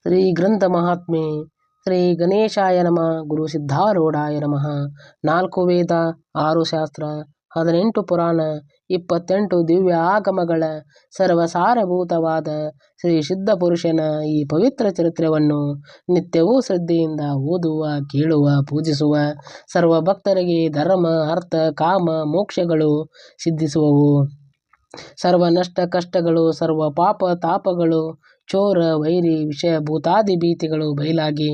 ಶ್ರೀ ಗ್ರಂಥ ಮಹಾತ್ಮೆ ಶ್ರೀ ಗಣೇಶಾಯ ನಮಃ ಗುರು ಸಿದ್ಧಾರೂಢಾಯ ನಮಃ 4 ವೇದ 6 ಶಾಸ್ತ್ರ 18 ಪುರಾಣ 28 ದಿವ್ಯ ಆಗಮಗಳ ಸರ್ವಸಾರಭೂತವಾದ ಶ್ರೀ ಸಿದ್ಧ ಪುರುಷನ ಈ ಪವಿತ್ರ ಚರಿತ್ರೆಯನ್ನು ನಿತ್ಯವೂ ಶ್ರದ್ಧೆಯಿಂದ ಓದುವ, ಕೇಳುವ, ಪೂಜಿಸುವ ಸರ್ವ ಭಕ್ತರಿಗೆ ಧರ್ಮ, ಅರ್ಥ, ಕಾಮ, ಮೋಕ್ಷಗಳು ಸಿದ್ಧಿಸುವವು. ಸರ್ವ ನಷ್ಟ ಕಷ್ಟಗಳು, ಸರ್ವ ಪಾಪ ತಾಪಗಳು, ಚೋರ ವೈರಿ ವಿಷಯ ಭೂತಾದಿ ಭೀತಿಗಳು ಬಯಲಾಗಿ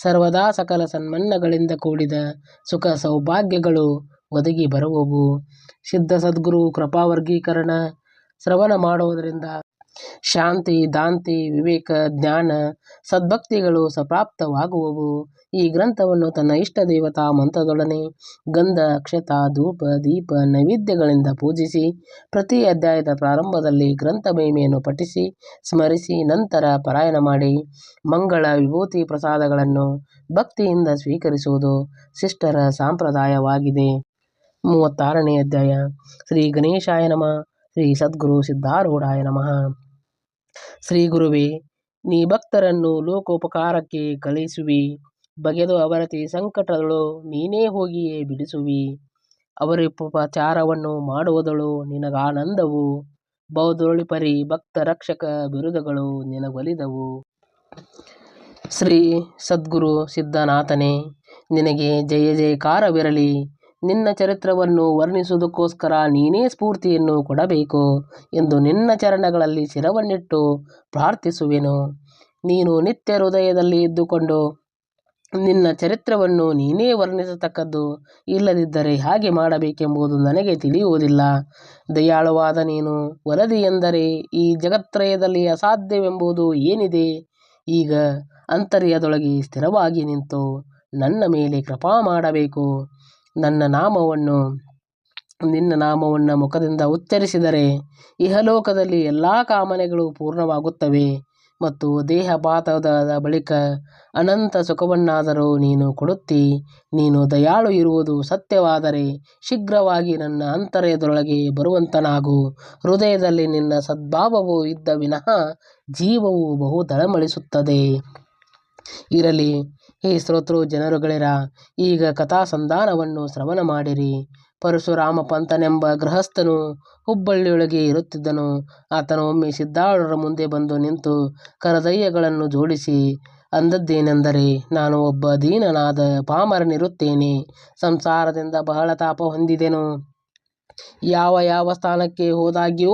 ಸರ್ವದಾ ಸಕಲ ಸನ್ಮನ್ನಗಳಿಂದ ಕೂಡಿದ ಸುಖ ಸೌಭಾಗ್ಯಗಳು ಒದಗಿ ಬರುವವು. ಸಿದ್ಧ ಸದ್ಗುರು ಕೃಪಾವರ್ಗೀಕರಣ ಶ್ರವಣ ಮಾಡುವುದರಿಂದ ಶಾಂತಿ, ದಾಂತಿ, ವಿವೇಕ, ಜ್ಞಾನ, ಸದ್ಭಕ್ತಿಗಳು ಸಪ್ರಾಪ್ತವಾಗುವವು. ಈ ಗ್ರಂಥವನ್ನು ತನ್ನ ಇಷ್ಟ ದೇವತಾ ಮಂತ್ರದೊಡನೆ ಗಂಧ, ಅಕ್ಷತ, ಧೂಪ, ದೀಪ, ನೈವೇದ್ಯಗಳಿಂದ ಪೂಜಿಸಿ ಪ್ರತಿ ಅಧ್ಯಾಯದ ಪ್ರಾರಂಭದಲ್ಲಿ ಗ್ರಂಥ ಮಹಿಮೆಯನ್ನು ಪಠಿಸಿ ಸ್ಮರಿಸಿ ನಂತರ ಪಾರಾಯಣ ಮಾಡಿ ಮಂಗಳ ವಿಭೂತಿ ಪ್ರಸಾದಗಳನ್ನು ಭಕ್ತಿಯಿಂದ ಸ್ವೀಕರಿಸುವುದು ಶಿಷ್ಟರ ಸಂಪ್ರದಾಯವಾಗಿದೆ. 36ನೇ ಅಧ್ಯಾಯ. ಶ್ರೀ ಗಣೇಶಾಯ ನಮಃ. ಶ್ರೀ ಸದ್ಗುರು ಸಿದ್ಧಾರೂಢಾಯ ನಮಃ. ಶ್ರೀ ಗುರುವೇ, ನೀ ಭಕ್ತರನ್ನು ಲೋಕೋಪಕಾರಕ್ಕೆ ಕಳಿಸುವಿ, ಬಗೆದು ಅವರತಿ ಸಂಕಟದಳು ನೀನೇ ಹೋಗಿಯೇ ಬಿಡಿಸುವಿ. ಅವರಿಪಚಾರವನ್ನು ಮಾಡುವುದಳು ನಿನಗಾನಂದವು, ಬಹುದೊಳಿಪರಿ ಭಕ್ತ ರಕ್ಷಕ ಬಿರುದುಗಳು ನಿನಗೊಲಿದವು. ಶ್ರೀ ಸದ್ಗುರು ಸಿದ್ಧನಾಥನೇ, ನಿನಗೆ ಜಯ ಜಯಕಾರವಿರಲಿ. ನಿನ್ನ ಚರಿತ್ರವನ್ನು ವರ್ಣಿಸುವುದಕ್ಕೋಸ್ಕರ ನೀನೇ ಸ್ಫೂರ್ತಿಯನ್ನು ಕೊಡಬೇಕು ಎಂದು ನಿನ್ನ ಚರಣಗಳಲ್ಲಿ ಶಿರವನ್ನಿಟ್ಟು ಪ್ರಾರ್ಥಿಸುವೆನು. ನೀನು ನಿತ್ಯ ಹೃದಯದಲ್ಲಿ ಇದ್ದುಕೊಂಡು ನಿನ್ನ ಚರಿತ್ರವನ್ನು ನೀನೇ ವರ್ಣಿಸತಕ್ಕದ್ದು. ಇಲ್ಲದಿದ್ದರೆ ಹಾಗೆ ಮಾಡಬೇಕೆಂಬುದು ನನಗೆ ತಿಳಿಯುವುದಿಲ್ಲ. ದಯಾಳುವಾದ ನೀನು ವರದಿ ಎಂದರೆ ಈ ಜಗತ್ರಯದಲ್ಲಿ ಅಸಾಧ್ಯವೆಂಬುದು ಏನಿದೆ? ಈಗ ಅಂತರ್ಯದೊಳಗೆ ಸ್ಥಿರವಾಗಿ ನಿಂತು ನನ್ನ ಮೇಲೆ ಕೃಪಾ ಮಾಡಬೇಕು. ನಿನ್ನ ನಾಮವನ್ನು ಮುಖದಿಂದ ಉಚ್ಚರಿಸಿದರೆ ಇಹಲೋಕದಲ್ಲಿ ಎಲ್ಲ ಕಾಮನೆಗಳು ಪೂರ್ಣವಾಗುತ್ತವೆ ಮತ್ತು ದೇಹಪಾತದ ಬಳಿಕ ಅನಂತ ಸುಖವನ್ನಾದರೂ ನೀನು ಕೊಡುತ್ತಿ. ನೀನು ದಯಾಳು ಇರುವುದು ಸತ್ಯವಾದರೆ ಶೀಘ್ರವಾಗಿ ನನ್ನ ಅಂತರ್ಯದೊಳಗೆ ಬರುವಂತನಾಗು. ಹೃದಯದಲ್ಲಿ ನಿನ್ನ ಸದ್ಭಾವವು ಇದ್ದ ವಿನಃ ಜೀವವು ಬಹು ತಳಮಳಿಸುತ್ತದೆ. ಇರಲಿ, ಹೇ ಶ್ರೋತೃ ಜನರುಗಳಿರ, ಈಗ ಕಥಾಸಂಧಾನವನ್ನು ಶ್ರವಣ ಮಾಡಿರಿ. ಪರಶುರಾಮ ಪಂತನೆಂಬ ಗೃಹಸ್ಥನು ಹುಬ್ಬಳ್ಳಿಯೊಳಗೆ ಇರುತ್ತಿದ್ದನು. ಆತನು ಒಮ್ಮೆ ಸಿದ್ಧಾರೂಢರ ಮುಂದೆ ಬಂದು ನಿಂತು ಕರದೈಯಗಳನ್ನು ಜೋಡಿಸಿ ಅಂದದ್ದೇನೆಂದರೆ, ನಾನು ಒಬ್ಬ ದೀನನಾದ ಪಾಮರನಿರುತ್ತೇನೆ. ಸಂಸಾರದಿಂದ ಬಹಳ ತಾಪ ಹೊಂದಿದೆನು. ಯಾವ ಯಾವ ಸ್ಥಾನಕ್ಕೆ ಹೋದಾಗ್ಯೂ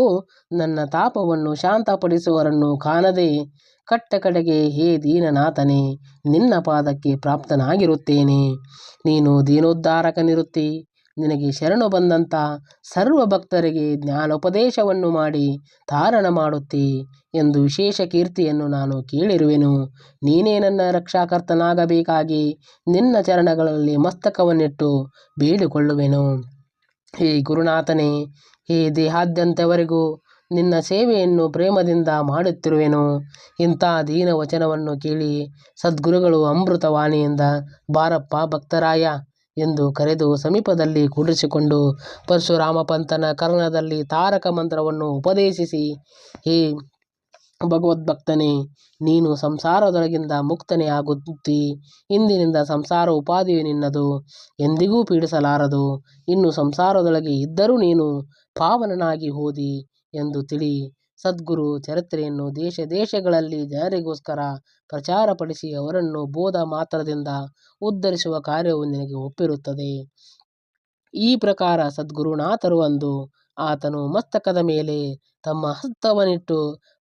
ನನ್ನ ತಾಪವನ್ನು ಶಾಂತಪಡಿಸುವವರನ್ನು ಕಾಣದೆ ಕಡೆಗೆ ಹೇ ದೀನನಾಥನೇ, ನಿನ್ನ ಪಾದಕ್ಕೆ ಪ್ರಾಪ್ತನಾಗಿರುತ್ತೇನೆ. ನೀನು ದೀನೋದ್ಧಾರಕನಿರುತ್ತಿ. ನಿನಗೆ ಶರಣು ಬಂದಂಥ ಸರ್ವ ಭಕ್ತರಿಗೆ ಜ್ಞಾನೋಪದೇಶವನ್ನು ಮಾಡಿ ತಾರಣ ಮಾಡುತ್ತಿ ಎಂದು ವಿಶೇಷ ಕೀರ್ತಿಯನ್ನು ನಾನು ಕೇಳಿರುವೆನು. ನೀನೇ ನನ್ನ ರಕ್ಷಾಕರ್ತನಾಗಬೇಕಾಗಿ ನಿನ್ನ ಚರಣಗಳಲ್ಲಿ ಮಸ್ತಕವನ್ನಿಟ್ಟು ಬೇಡಿಕೊಳ್ಳುವೆನು. ಹೇ ಗುರುನಾಥನೇ, ಹೇ ದೇಹಾದ್ಯಂತವರೆಗೂ ನಿನ್ನ ಸೇವೆಯನ್ನು ಪ್ರೇಮದಿಂದ ಮಾಡುತ್ತಿರುವೆನು. ಇಂಥ ದೀನ ವಚನವನ್ನು ಕೇಳಿ ಸದ್ಗುರುಗಳು ಅಮೃತವಾಣಿಯಿಂದ ಬಾರಪ್ಪ ಭಕ್ತರಾಯ ಎಂದು ಕರೆದು ಸಮೀಪದಲ್ಲಿ ಕೂಡಿಸಿಕೊಂಡು ಪರಶುರಾಮ ಪಂತನ ಕರ್ಣದಲ್ಲಿ ತಾರಕ ಮಂತ್ರವನ್ನು ಉಪದೇಶಿಸಿ, ಹೇ ಭಗವದ್ಭಕ್ತನೇ, ನೀನು ಸಂಸಾರದೊಳಗಿಂದ ಮುಕ್ತನೇ ಆಗುತ್ತಿ. ಇಂದಿನಿಂದ ಸಂಸಾರ ಉಪಾಧಿಯು ನಿನ್ನದು, ಎಂದಿಗೂ ಪೀಡಿಸಲಾರದು. ಇನ್ನು ಸಂಸಾರದೊಳಗೆ ಇದ್ದರೂ ನೀನು ಪಾವನನಾಗಿ ಹೋದಿ ಎಂದು ತಿಳಿ. ಸದ್ಗುರು ಚರಿತ್ರೆಯನ್ನು ದೇಶ ದೇಶಗಳಲ್ಲಿ ಜನರಿಗೋಸ್ಕರ ಪ್ರಚಾರಪಡಿಸಿ ಅವರನ್ನು ಬೋಧ ಮಾತ್ರದಿಂದ ಉದ್ಧರಿಸುವ ಕಾರ್ಯವು ನಿನಗೆ ಒಪ್ಪಿರುತ್ತದೆ. ಈ ಪ್ರಕಾರ ಸದ್ಗುರುನಾಥರು ಅಂದು ಆತನು ಮಸ್ತಕದ ಮೇಲೆ ತಮ್ಮ ಹಸ್ತವನ್ನಿಟ್ಟು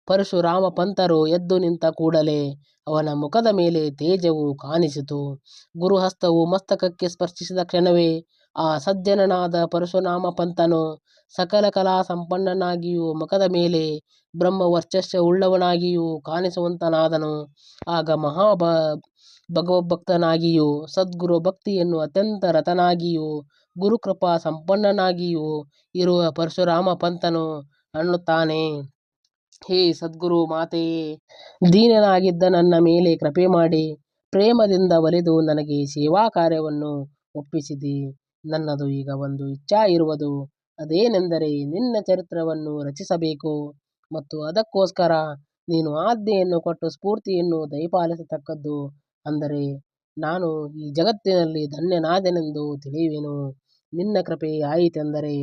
ಪರಶುರಾಮ ಪಂತರು ಎದ್ದು ನಿಂತ ಕೂಡಲೇ ಅವನ ಮುಖದ ಮೇಲೆ ತೇಜವು ಕಾಣಿಸಿತು. ಗುರುಹಸ್ತವು ಮಸ್ತಕಕ್ಕೆ ಸ್ಪರ್ಶಿಸಿದ ಕ್ಷಣವೇ ಆ ಸಜ್ಜನನಾದ ಪರಶುರಾಮ ಪಂತನು ಸಕಲ ಕಲಾ ಸಂಪನ್ನನಾಗಿಯೂ ಮುಖದ ಮೇಲೆ ಬ್ರಹ್ಮವರ್ಚಸ್ಸುಳ್ಳವನಾಗಿಯೂ ಕಾಣಿಸುವಂತನಾದನು. ಆಗ ಭಗವದ್ಭಕ್ತನಾಗಿಯೂ ಸದ್ಗುರು ಭಕ್ತಿಯನ್ನು ಅತ್ಯಂತ ರತನಾಗಿಯೂ ಗುರುಕೃಪಾ ಸಂಪನ್ನನಾಗಿಯೂ ಇರುವ ಪರಶುರಾಮ ಪಂತನು ಅನ್ನುತ್ತಾನೆ, ಹೇ ಸದ್ಗುರು ಮಾತೆಯೇ, ದೀನನಾಗಿದ್ದ ನನ್ನ ಮೇಲೆ ಕೃಪೆ ಮಾಡಿ ಪ್ರೇಮದಿಂದ ಒಲಿದು ನನಗೆ ಸೇವಾ ಕಾರ್ಯವನ್ನು ಒಪ್ಪಿಸಿದಿ. ನನ್ನದು ಈಗ ಒಂದು ಇಚ್ಛಾ ಇರುವುದು. ಅದೇನೆಂದರೆ ನಿನ್ನ ಚರಿತ್ರವನ್ನು ರಚಿಸಬೇಕು ಮತ್ತು ಅದಕ್ಕೋಸ್ಕರ ನೀನು ಆಜ್ಞೆಯನ್ನು ಕೊಟ್ಟು ಸ್ಫೂರ್ತಿಯನ್ನು ದಯಪಾಲಿಸತಕ್ಕದ್ದು. ಅಂದರೆ ನಾನು ಈ ಜಗತ್ತಿನಲ್ಲಿ ಧನ್ಯನಾದೆನೆಂದು ತಿಳಿಯುವೆನು. ನಿನ್ನ ಕೃಪೆ ಆಯಿತೆಂದರೆ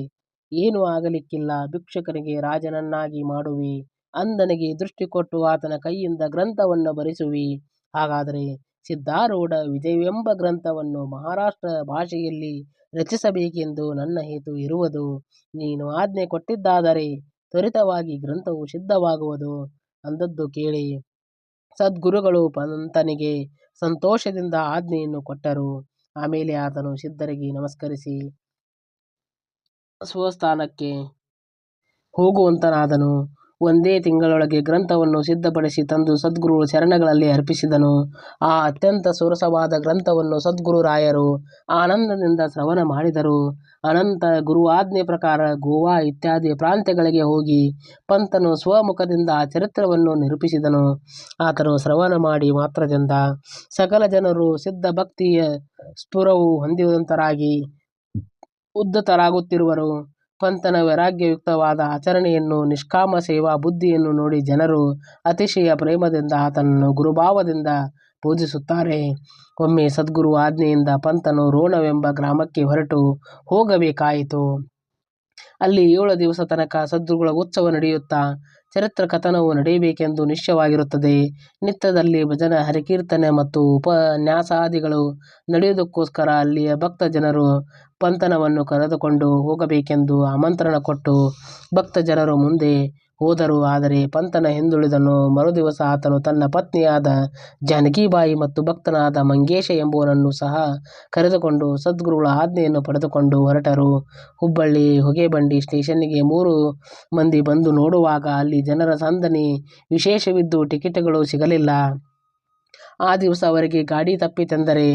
ಏನೂ ಆಗಲಿಕ್ಕಿಲ್ಲ. ಭಿಕ್ಷುಕನಿಗೆ ರಾಜನನ್ನಾಗಿ ಮಾಡುವಿ, ಅಂಧನಿಗೆ ದೃಷ್ಟಿ ಕೊಟ್ಟು ಆತನ ಕೈಯಿಂದ ಗ್ರಂಥವನ್ನು ಬರೆಸುವಿ. ಹಾಗಾದರೆ ಸಿದ್ಧಾರೂಢ ವಿಜಯವೆಂಬ ಗ್ರಂಥವನ್ನು ಮಹಾರಾಷ್ಟ್ರ ಭಾಷೆಯಲ್ಲಿ ರಚಿಸಬೇಕೆಂದು ನನ್ನ ಹೇತು ಇರುವುದು. ನೀನು ಆಜ್ಞೆ ಕೊಟ್ಟಿದ್ದಾದರೆ ತ್ವರಿತವಾಗಿ ಗ್ರಂಥವು ಸಿದ್ಧವಾಗುವುದು ಅಂದದ್ದು ಕೇಳಿ ಸದ್ಗುರುಗಳು ಪಂತನಿಗೆ ಸಂತೋಷದಿಂದ ಆಜ್ಞೆಯನ್ನು ಕೊಟ್ಟರು. ಆಮೇಲೆ ಆತನು ಸಿದ್ಧರಿಗೆ ನಮಸ್ಕರಿಸಿ ಸ್ವಸ್ಥಾನಕ್ಕೆ ಹೋಗುವಂತನಾದನು. ಒಂದೇ ತಿಂಗಳೊಳಗೆ ಗ್ರಂಥವನ್ನು ಸಿದ್ಧಪಡಿಸಿ ತಂದು ಸದ್ಗುರು ಶರಣಗಳಲ್ಲಿ ಅರ್ಪಿಸಿದನು. ಆ ಅತ್ಯಂತ ಸುರಸವಾದ ಗ್ರಂಥವನ್ನು ಸದ್ಗುರುರಾಯರು ಆನಂದದಿಂದ ಶ್ರವಣ ಮಾಡಿದರು. ಅನಂತ ಗುರು ಆಜ್ಞೆ ಪ್ರಕಾರ ಗೋವಾ ಇತ್ಯಾದಿ ಪ್ರಾಂತ್ಯಗಳಿಗೆ ಹೋಗಿ ಪಂತನು ಸ್ವಮುಖದಿಂದ ಆ ಚರಿತ್ರವನ್ನು ನಿರೂಪಿಸಿದನು. ಆತನು ಶ್ರವಣ ಮಾಡಿ ಮಾತ್ರದಿಂದ ಸಕಲ ಜನರು ಸಿದ್ಧ ಭಕ್ತಿಯ ಸ್ಫುರವು ಹೊಂದುವಂತರಾಗಿ ಉದ್ಧತರಾಗುತ್ತಿರುವರು. ಪಂತನ ವೈರಾಗ್ಯಯುಕ್ತವಾದ ಆಚರಣೆಯನ್ನು ನಿಷ್ಕಾಮ ಸೇವಾ ಬುದ್ಧಿಯನ್ನು ನೋಡಿ ಜನರು ಅತಿಶಯ ಪ್ರೇಮದಿಂದ ಆತನನ್ನು ಗುರುಭಾವದಿಂದ ಪೂಜಿಸುತ್ತಾರೆ. ಒಮ್ಮೆ ಸದ್ಗುರು ಆಜ್ಞೆಯಿಂದ ಪಂತನು ರೋಣವೆಂಬ ಗ್ರಾಮಕ್ಕೆ ಹೊರಟು ಹೋಗಬೇಕಾಯಿತು. ಅಲ್ಲಿ 7 ದಿವಸ ತನಕ ಸದ್ಗುರುಗಳ ಉತ್ಸವ ನಡೆಯುತ್ತಾ ಚರಿತ್ರ ಕಥನವು ನಡೆಯಬೇಕೆಂದು ನಿಶ್ಚಯವಾಗಿರುತ್ತದೆ. ನಿತ್ಯದಲ್ಲಿ ಭಜನೆ, ಹರಿಕೀರ್ತನೆ ಮತ್ತು ಉಪನ್ಯಾಸಾದಿಗಳು ನಡೆಯುವುದಕ್ಕೋಸ್ಕರ ಅಲ್ಲಿಯ ಭಕ್ತ ಜನರು ಪಂತನವನ್ನು ಕರೆದುಕೊಂಡು ಹೋಗಬೇಕೆಂದು ಆಮಂತ್ರಣ ಕೊಟ್ಟು ಭಕ್ತ ಜನರು ಮುಂದೆ ಹೋದರು. ಆದರೆ ಪಂತನ ಹಿಂದುಳಿದನು. ಮರುದಿವಸ ಆತನು ತನ್ನ ಪತ್ನಿಯಾದ ಜಾನಕಿಬಾಯಿ ಮತ್ತು ಭಕ್ತನಾದ ಮಂಗೇಶ ಎಂಬುವನನ್ನು ಸಹ ಕರೆದುಕೊಂಡು ಸದ್ಗುರುಗಳ ಆಜ್ಞೆಯನ್ನು ಪಡೆದುಕೊಂಡು ಹೊರಟರು. ಹುಬ್ಬಳ್ಳಿ ಹೊಗೆಬಂಡಿ ಸ್ಟೇಷನ್ನಿಗೆ 3 ಮಂದಿ ಬಂದು ನೋಡುವಾಗ ಅಲ್ಲಿ ಜನರ ಸಂದಣಿ ವಿಶೇಷವಿದ್ದು ಟಿಕೆಟ್ಗಳು ಸಿಗಲಿಲ್ಲ. ಆ ದಿವಸ ಅವರಿಗೆ ಗಾಡಿ ತಪ್ಪಿತೆಂದರೆ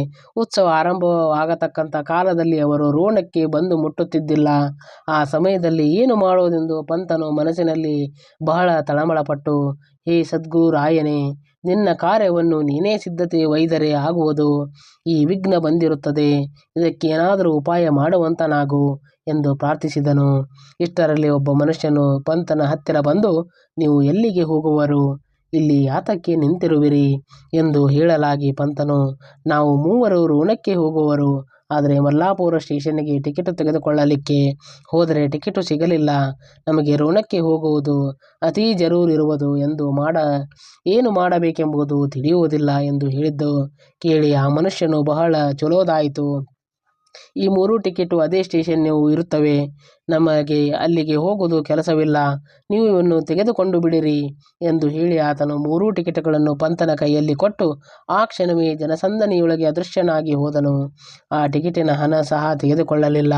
ಉತ್ಸವ ಆರಂಭವಾಗತಕ್ಕಂಥ ಕಾಲದಲ್ಲಿ ಅವರು ರೋಣಕ್ಕೆ ಬಂದು ಮುಟ್ಟುತ್ತಿದ್ದಿಲ್ಲ. ಆ ಸಮಯದಲ್ಲಿ ಏನು ಮಾಡುವುದೆಂದು ಪಂತನು ಮನಸ್ಸಿನಲ್ಲಿ ಬಹಳ ತಳಮಳಪಟ್ಟು, ಹೇ ಸದ್ಗುರುರಾಯನೇ, ನಿನ್ನ ಕಾರ್ಯವನ್ನು ನೀನೇ ಸಿದ್ಧತೆ ಒಯ್ದರೆ ಆಗುವುದು. ಈ ವಿಘ್ನ ಬಂದಿರುತ್ತದೆ, ಇದಕ್ಕೇನಾದರೂ ಉಪಾಯ ಮಾಡುವಂತನಾಗು ಎಂದು ಪ್ರಾರ್ಥಿಸಿದನು. ಇಷ್ಟರಲ್ಲಿ ಒಬ್ಬ ಮನುಷ್ಯನು ಪಂತನ ಹತ್ತಿರ ಬಂದು, ನೀವು ಎಲ್ಲಿಗೆ ಹೋಗುವರು, ಇಲ್ಲಿ ಯಾತಕ್ಕೆ ನಿಂತಿರುವಿರಿ ಎಂದು ಹೇಳಲಾಗಿ ಪಂತನು, ನಾವು 3 ರೋಣಕ್ಕೆ ಹೋಗುವರು. ಆದರೆ ಮಲ್ಲಾಪುರ ಸ್ಟೇಷನ್ನಿಗೆ ಟಿಕೆಟ್ ತೆಗೆದುಕೊಳ್ಳಲಿಕ್ಕೆ ಹೋದರೆ ಟಿಕೆಟು ಸಿಗಲಿಲ್ಲ. ನಮಗೆ ರೋಣಕ್ಕೆ ಹೋಗುವುದು ಅತೀ ಜರೂರಿರುವುದು ಏನು ಮಾಡಬೇಕೆಂಬುದು ತಿಳಿಯುವುದಿಲ್ಲ ಎಂದು ಹೇಳಿದ್ದು ಕೇಳಿ ಆ ಮನುಷ್ಯನು ಬಹಳ ಚಲೋದಾಯಿತು. ಈ 3 ಟಿಕೆಟು ಅದೇ ಸ್ಟೇಷನ್ನಿನವು ಇರುತ್ತವೆ. ನಮಗೆ ಅಲ್ಲಿಗೆ ಹೋಗುವುದು ಕೆಲಸವಿಲ್ಲ. ನೀವು ಇವನ್ನು ತೆಗೆದುಕೊಂಡು ಬಿಡಿರಿ ಎಂದು ಹೇಳಿ ಆತನು 3 ಟಿಕೆಟ್ಗಳನ್ನು ಪಂತನ ಕೈಯಲ್ಲಿ ಕೊಟ್ಟು ಆ ಕ್ಷಣವೇ ಜನಸಂದಣಿಯೊಳಗೆ ಅದೃಶ್ಯನಾಗಿ ಹೋದನು. ಆ ಟಿಕೆಟಿನ ಹಣ ಸಹ ತೆಗೆದುಕೊಳ್ಳಲಿಲ್ಲ.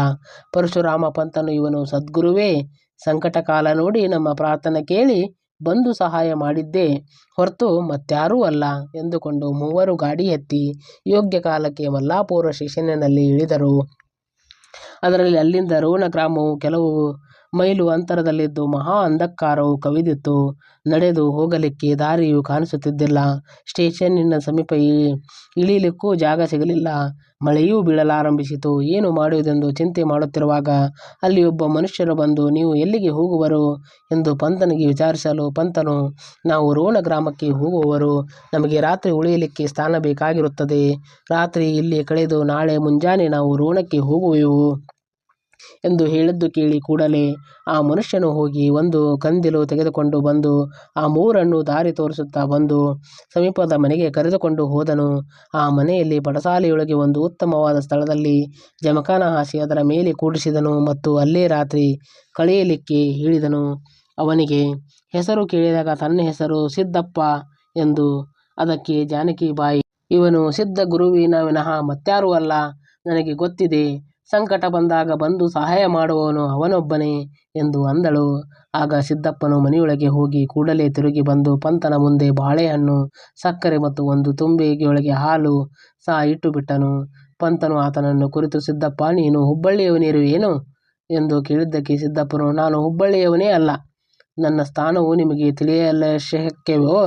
ಪರಶುರಾಮ ಪಂತನು, ಇವನು ಸದ್ಗುರುವೇ ಸಂಕಟ ಕಾಲ ನೋಡಿ ನಮ್ಮ ಪ್ರಾರ್ಥನೆ ಕೇಳಿ ಬಂದು ಸಹಾಯ ಮಾಡಿದ್ದೇ ಹೊರತು ಮತ್ಯಾರೂ ಅಲ್ಲ ಎಂದುಕೊಂಡು 3 ಗಾಡಿ ಹತ್ತಿ ಯೋಗ್ಯ ಕಾಲಕ್ಕೆ ಮಲ್ಲಾಪುರ ಸ್ಟೇಷನ್ನಿನಲ್ಲಿ ಇಳಿದರು. ಅದರಲ್ಲಿ ಅಲ್ಲಿಂದ ರೋಣ ಗ್ರಾಮವು ಕೆಲವು ಮೈಲು ಅಂತರದಲ್ಲಿದ್ದು ಮಹಾ ಅಂಧಕಾರವು ಕವಿದಿತ್ತು. ನಡೆದು ಹೋಗಲಿಕ್ಕೆ ದಾರಿಯೂ ಕಾಣಿಸುತ್ತಿದ್ದಿಲ್ಲ. ಸ್ಟೇಷನ್ನಿನ ಸಮೀಪ ಇಳಿಯಲಿಕ್ಕೂ ಜಾಗ ಸಿಗಲಿಲ್ಲ. ಮಳೆಯೂ ಬೀಳಲಾರಂಭಿಸಿತು. ಏನು ಮಾಡುವುದೆಂದು ಚಿಂತೆ ಮಾಡುತ್ತಿರುವಾಗ ಅಲ್ಲಿ ಒಬ್ಬ ಮನುಷ್ಯರು ಬಂದು, ನೀವು ಎಲ್ಲಿಗೆ ಹೋಗುವರು ಎಂದು ಪಂತನಿಗೆ ವಿಚಾರಿಸಲು ಪಂತನು, ನಾವು ರೋಣ ಗ್ರಾಮಕ್ಕೆ ಹೋಗುವವರು. ನಮಗೆ ರಾತ್ರಿ ಉಳಿಯಲಿಕ್ಕೆ ಸ್ಥಾನ ಬೇಕಾಗಿರುತ್ತದೆ. ರಾತ್ರಿ ಇಲ್ಲಿ ಕಳೆದು ನಾಳೆ ಮುಂಜಾನೆ ನಾವು ರೋಣಕ್ಕೆ ಹೋಗುವೆವು ಎಂದು ಹೇಳಿದ್ದು ಕೇಳಿ ಕೂಡಲೇ ಆ ಮನುಷ್ಯನು ಹೋಗಿ ಒಂದು ಕಂದಿಲು ತೆಗೆದುಕೊಂಡು ಬಂದು ಆ 3ರನ್ನು ದಾರಿ ತೋರಿಸುತ್ತಾ ಬಂದು ಸಮೀಪದ ಮನೆಗೆ ಕರೆದುಕೊಂಡು ಹೋದನು. ಆ ಮನೆಯಲ್ಲಿ ಪಡಸಾಲೆಯೊಳಗೆ ಒಂದು ಉತ್ತಮವಾದ ಸ್ಥಳದಲ್ಲಿ ಜಮಖಾನ ಹಾಸಿ ಅದರ ಮೇಲೆ ಕೂಡಿಸಿದನು ಮತ್ತು ಅಲ್ಲೇ ರಾತ್ರಿ ಕಳೆಯಲಿಕ್ಕೆ ಹೇಳಿದನು. ಅವನಿಗೆ ಹೆಸರು ಕೇಳಿದಾಗ ತನ್ನ ಹೆಸರು ಸಿದ್ದಪ್ಪ ಎಂದು. ಅದಕ್ಕೆ ಜಾನಕಿಬಾಯಿ, ಇವನು ಸಿದ್ಧ ಗುರುವಿನ ವಿನಃ ಮತ್ಯಾರೂ ಅಲ್ಲ, ನನಗೆ ಗೊತ್ತಿದೆ. ಸಂಕಟ ಬಂದಾಗ ಬಂದು ಸಹಾಯ ಮಾಡುವವನು ಅವನೊಬ್ಬನೇ ಎಂದು ಅಂದಳು. ಆಗ ಸಿದ್ದಪ್ಪನು ಮನೆಯೊಳಗೆ ಹೋಗಿ ಕೂಡಲೇ ತಿರುಗಿ ಬಂದು ಪಂತನ ಮುಂದೆ ಬಾಳೆಹಣ್ಣು, ಸಕ್ಕರೆ ಮತ್ತು ಒಂದು ತುಂಬಿಗೆಯೊಳಗೆ ಹಾಲು ಸಹ ಇಟ್ಟು ಬಿಟ್ಟನು. ಪಂತನು ಆತನನ್ನು ಕುರಿತು, ಸಿದ್ದಪ್ಪ, ನೀನು ಹುಬ್ಬಳ್ಳಿಯವನಿರುವೇನು ಎಂದು ಕೇಳಿದ್ದಕ್ಕೆ ಸಿದ್ದಪ್ಪನು, ನಾನು ಹುಬ್ಬಳ್ಳಿಯವನೇ ಅಲ್ಲ. ನನ್ನ ಸ್ಥಾನವು ನಿಮಗೆ ತಿಳಿಯಲಶಕ್ಯವೋ?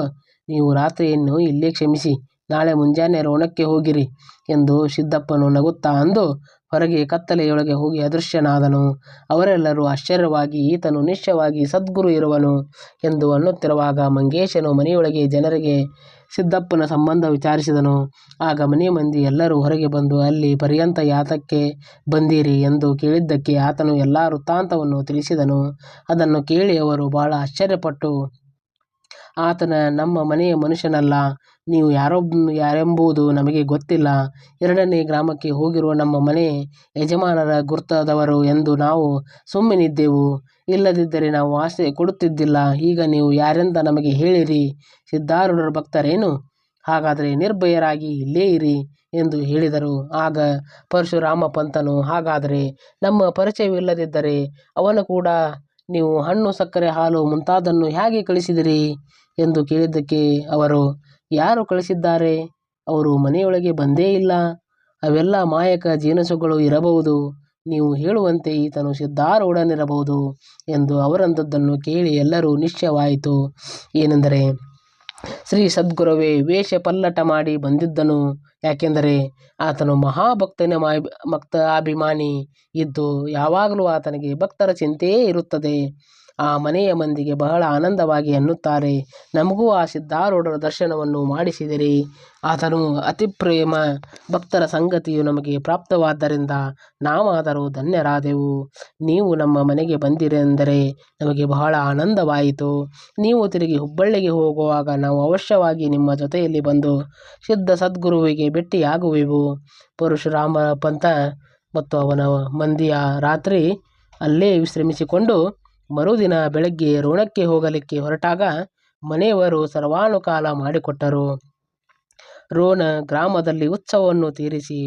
ನೀವು ರಾತ್ರಿಯನ್ನು ಇಲ್ಲೇ ಕ್ಷಮಿಸಿ ನಾಳೆ ಮುಂಜಾನೆ ರೋಣಕ್ಕೆ ಹೋಗಿರಿ ಎಂದು ಸಿದ್ದಪ್ಪನು ನಗುತ್ತಾ ಅಂದು ಹೊರಗೆ ಕತ್ತಲೆಯೊಳಗೆ ಹೋಗಿ ಅದೃಶ್ಯನಾದನು. ಅವರೆಲ್ಲರೂ ಆಶ್ಚರ್ಯವಾಗಿ ಈತನು ನಿಶ್ಚಯವಾಗಿ ಸದ್ಗುರು ಇರುವನು ಎಂದು ಅನ್ನುತ್ತಿರುವಾಗ ಮಂಗೇಶನು ಮನೆಯೊಳಗೆ ಜನರಿಗೆ ಸಿದ್ದಪ್ಪನ ಸಂಬಂಧ ವಿಚಾರಿಸಿದನು. ಆಗ ಮನೆ ಮಂದಿ ಎಲ್ಲರೂ ಹೊರಗೆ ಬಂದು ಅಲ್ಲಿ ಪರ್ಯಂತ ಯಾತಕ್ಕೆ ಬಂದಿರಿ ಎಂದು ಕೇಳಿದ್ದಕ್ಕೆ ಆತನು ಎಲ್ಲ ವೃತ್ತಾಂತವನ್ನು ತಿಳಿಸಿದನು. ಅದನ್ನು ಕೇಳಿ ಅವರು ಬಹಳ ಆಶ್ಚರ್ಯಪಟ್ಟು ಆತನ ನಮ್ಮ ಮನೆಯ ಮನುಷ್ಯನಲ್ಲ, ನೀವು ಯಾರೆಂಬುದು ನಮಗೆ ಗೊತ್ತಿಲ್ಲ. 2ನೇ ಗ್ರಾಮಕ್ಕೆ ಹೋಗಿರುವ ನಮ್ಮ ಮನೆ ಯಜಮಾನರ ಗುರ್ತದವರು ಎಂದು ನಾವು ಸುಮ್ಮನಿದ್ದೆವು. ಇಲ್ಲದಿದ್ದರೆ ನಾವು ಆಶ್ರಯ ಕೊಡುತ್ತಿದ್ದಿಲ್ಲ. ಈಗ ನೀವು ಯಾರೆಂದ ನಮಗೆ ಹೇಳಿರಿ, ಸಿದ್ಧಾರೂಢರ ಭಕ್ತರೇನು? ಹಾಗಾದರೆ ನಿರ್ಭಯರಾಗಿ ಇಲ್ಲೇ ಇರಿ ಎಂದು ಹೇಳಿದರು. ಆಗ ಪರಶುರಾಮ ಪಂತನು, ಹಾಗಾದರೆ ನಮ್ಮ ಪರಿಚಯವಿಲ್ಲದಿದ್ದರೆ ಅವನು ಕೂಡ ನೀವು ಹಣ್ಣು ಸಕ್ಕರೆ ಹಾಲು ಮುಂತಾದನ್ನು ಹೇಗೆ ಕಳಿಸಿದಿರಿ ಎಂದು ಕೇಳಿದ್ದಕ್ಕೆ ಅವರು, ಯಾರು ಕಳಿಸಿದ್ದಾರೆ? ಅವರು ಮನೆಯೊಳಗೆ ಬಂದೇ ಇಲ್ಲ. ಅವೆಲ್ಲ ಮಾಯಕ ಜೀನಸುಗಳು ಇರಬಹುದು. ನೀವು ಹೇಳುವಂತೆ ಈತನು ಸಿದ್ಧಾರೂಢನಿರಬಹುದು ಎಂದು ಅವರಂದದ್ದನ್ನು ಕೇಳಿ ಎಲ್ಲರೂ ನಿಶ್ಚಯವಾಯಿತು. ಏನೆಂದರೆ ಶ್ರೀ ಸದ್ಗುರುವೇ ವೇಷ ಪಲ್ಲಟ ಮಾಡಿ ಬಂದಿದ್ದನು. ಯಾಕೆಂದರೆ ಆತನು ಭಕ್ತಾಭಿಮಾನಿ ಇದ್ದು ಯಾವಾಗಲೂ ಆತನಿಗೆ ಭಕ್ತರ ಚಿಂತೆಯೇ ಇರುತ್ತದೆ. ಆ ಮನೆಯ ಮಂದಿಗೆ ಬಹಳ ಆನಂದವಾಗಿ ಅನ್ನುತ್ತಾರೆ, ನಮಗೂ ಆ ಸಿದ್ಧಾರೂಢರ ದರ್ಶನವನ್ನು ಮಾಡಿಸಿದಿರಿ. ಆತನು ಅತಿ ಪ್ರೇಮ ಭಕ್ತರ ಸಂಗತಿಯು ನಮಗೆ ಪ್ರಾಪ್ತವಾದ್ದರಿಂದ ನಾವಾದರೂ ಧನ್ಯರಾದೆವು. ನೀವು ನಮ್ಮ ಮನೆಗೆ ಬಂದಿರೆಂದರೆ ನಮಗೆ ಬಹಳ ಆನಂದವಾಯಿತು. ನೀವು ತಿರುಗಿ ಹುಬ್ಬಳ್ಳಿಗೆ ಹೋಗುವಾಗ ನಾವು ಅವಶ್ಯವಾಗಿ ನಿಮ್ಮ ಜೊತೆಯಲ್ಲಿ ಬಂದು ಸಿದ್ಧ ಸದ್ಗುರುವಿಗೆ ಭೇಟಿಯಾಗುವೆವು. ಪರಶುರಾಮ ಪಂತ ಮತ್ತು ಅವನ ಮಂದಿಯ ರಾತ್ರಿ ಅಲ್ಲೇ ವಿಶ್ರಮಿಸಿಕೊಂಡು ಮರುದಿನ ಬೆಳಗ್ಗೆ ರೋಣಕ್ಕೆ ಹೋಗಲಿಕ್ಕೆ ಹೊರಟಾಗ ಮನೆಯವರು ಸರ್ವಾನುಕಾಲ ಮಾಡಿಕೊಟ್ಟರು. ರೋಣ ಗ್ರಾಮದಲ್ಲಿ ಉತ್ಸವವನ್ನು ತೀರಿಸಿ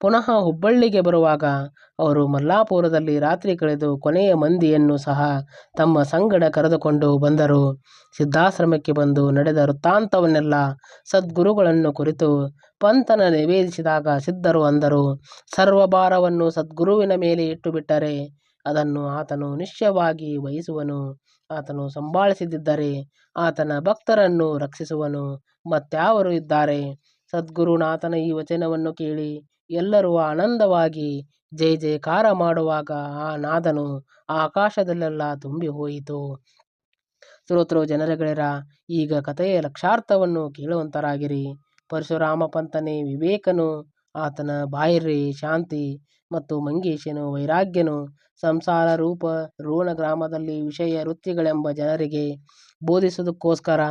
ಪುನಃ ಹುಬ್ಬಳ್ಳಿಗೆ ಬರುವಾಗ ಅವರು ಮಲ್ಲಾಪುರದಲ್ಲಿ ರಾತ್ರಿ ಕಳೆದು ಕೊನೆಯ ಮಂದಿಯನ್ನು ಸಹ ತಮ್ಮ ಸಂಗಡ ಕರೆದುಕೊಂಡು ಬಂದರು. ಸಿದ್ಧಾಶ್ರಮಕ್ಕೆ ಬಂದು ನಡೆದ ವೃತ್ತಾಂತವನ್ನೆಲ್ಲ ಸದ್ಗುರುಗಳನ್ನು ಕುರಿತು ಪಂತನ ನಿವೇದಿಸಿದಾಗ ಸಿದ್ಧರು ಅಂದರು, ಸರ್ವಭಾರವನ್ನು ಸದ್ಗುರುವಿನ ಮೇಲೆ ಇಟ್ಟು ಬಿಟ್ಟರೆ ಅದನ್ನು ಆತನು ನಿಶ್ಚಯವಾಗಿ ವಹಿಸುವನು. ಆತನು ಸಂಭಾಳಿಸದಿದ್ದರೆ ಆತನ ಭಕ್ತರನ್ನು ರಕ್ಷಿಸುವನು. ಮತ್ಯಾವರು ಇದ್ದಾರೆ? ಸದ್ಗುರುನಾಥನ ಈ ವಚನವನ್ನು ಕೇಳಿ ಎಲ್ಲರೂ ಆನಂದವಾಗಿ ಜಯ ಜಯಕಾರ ಮಾಡುವಾಗ ಆ ನಾದನು ಆಕಾಶದಲ್ಲೆಲ್ಲ ತುಂಬಿ ಹೋಯಿತು. ಶ್ರೋತೃ ಜನರುಗಳಿರ, ಈಗ ಕಥೆಯ ಲಕ್ಷಾರ್ಥವನ್ನು ಕೇಳುವಂತರಾಗಿರಿ. ಪರಶುರಾಮ ಪಂತನೇ ವಿವೇಕನು, ಆತನ ಬಾಯಿರ್ರಿ ಶಾಂತಿ ಮತ್ತು ಮಂಗೇಶನು ವೈರಾಗ್ಯನು ಸಂಸಾರ ರೂಪ ರೋಣ ಗ್ರಾಮದಲ್ಲಿ ವಿಷಯ ವೃತ್ತಿಗಳೆಂಬ ಜನರಿಗೆ ಬೋಧಿಸುವುದಕ್ಕೋಸ್ಕರ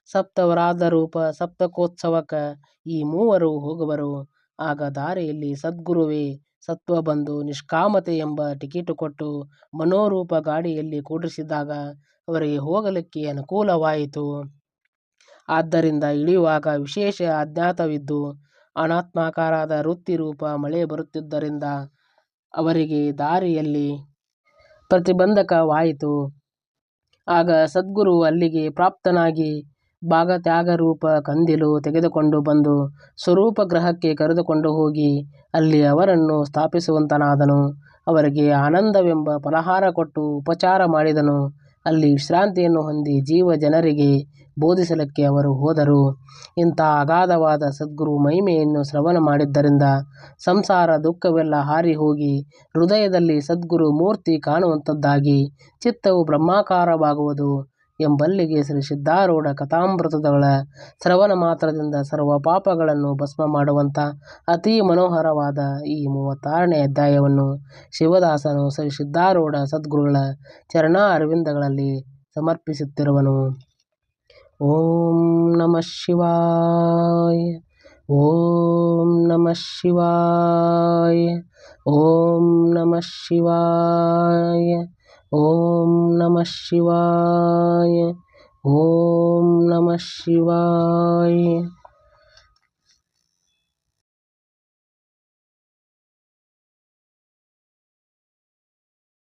ಸಪ್ತವರಾಧ ರೂಪ ಸಪ್ತಕೋತ್ಸವಕ ಈ ಮೂವರು ಹೋಗುವರು. ಆಗ ದಾರಿಯಲ್ಲಿ ಸದ್ಗುರುವೇ ಸತ್ವ ಬಂದು ನಿಷ್ಕಾಮತೆ ಎಂಬ ಟಿಕೆಟು ಕೊಟ್ಟು ಮನೋರೂಪ ಗಾಡಿಯಲ್ಲಿ ಕೂಡಿಸಿದಾಗ ಅವರಿಗೆ ಹೋಗಲಿಕ್ಕೆ ಅನುಕೂಲವಾಯಿತು. ಆದ್ದರಿಂದ ಇಳಿಯುವಾಗ ವಿಶೇಷ ಅಜ್ಞಾತವಿದ್ದು ಅನಾತ್ಮಾಕಾರದ ವೃತ್ತಿ ರೂಪ ಮಳೆ ಬರುತ್ತಿದ್ದರಿಂದ ಅವರಿಗೆ ದಾರಿಯಲ್ಲಿ ಪ್ರತಿಬಂಧಕವಾಯಿತು. ಆಗ ಸದ್ಗುರು ಅಲ್ಲಿಗೆ ಪ್ರಾಪ್ತನಾಗಿ ಭಾಗತ್ಯಾಗರೂಪ ಕಂದಿಲು ತೆಗೆದುಕೊಂಡು ಬಂದು ಸ್ವರೂಪ ಗೃಹಕ್ಕೆ ಕರೆದುಕೊಂಡು ಹೋಗಿ ಅಲ್ಲಿ ಅವರನ್ನು ಸ್ಥಾಪಿಸುವಂತನಾದನು. ಅವರಿಗೆ ಆನಂದವೆಂಬ ಫಲಹಾರ ಕೊಟ್ಟು ಉಪಚಾರ ಮಾಡಿದನು. ಅಲ್ಲಿ ವಿಶ್ರಾಂತಿಯನ್ನು ಹೊಂದಿ ಜೀವ ಜನರಿಗೆ ಬೋಧಿಸಲಿಕ್ಕೆ ಅವರು ಹೋದರು. ಇಂಥ ಅಗಾಧವಾದ ಸದ್ಗುರು ಮಹಿಮೆಯನ್ನು ಶ್ರವಣ ಮಾಡಿದ್ದರಿಂದ ಸಂಸಾರ ದುಃಖವೆಲ್ಲ ಹಾರಿ ಹೋಗಿ ಹೃದಯದಲ್ಲಿ ಸದ್ಗುರು ಮೂರ್ತಿ ಕಾಣುವಂಥದ್ದಾಗಿ ಚಿತ್ತವು ಬ್ರಹ್ಮಾಕಾರವಾಗುವುದು ಎಂಬಲ್ಲಿಗೆ ಶ್ರೀ ಸಿದ್ಧಾರೂಢ ಕಥಾಮೃತಗಳ ಶ್ರವಣ ಮಾತ್ರದಿಂದ ಸರ್ವ ಪಾಪಗಳನ್ನು ಭಸ್ಮ ಮಾಡುವಂಥ ಅತೀ ಮನೋಹರವಾದ ಈ 36ನೇ ಅಧ್ಯಾಯವನ್ನು ಶಿವದಾಸನು ಶ್ರೀ ಸಿದ್ಧಾರೂಢ ಸದ್ಗುರುಗಳ ಚರಣ ಅರವಿಂದಗಳಲ್ಲಿ ಸಮರ್ಪಿಸುತ್ತಿರುವನು. ಓಂ ನಮಃ ಶಿವಾಯ. ಓಂ ನಮಃ ಶಿವಾಯ. ಓಂ ನಮಃ ಶಿವಾಯ. ಓಂ ನಮಃ ಶಿವಾಯ. ಓಂ ನಮಃ ಶಿವಾಯ.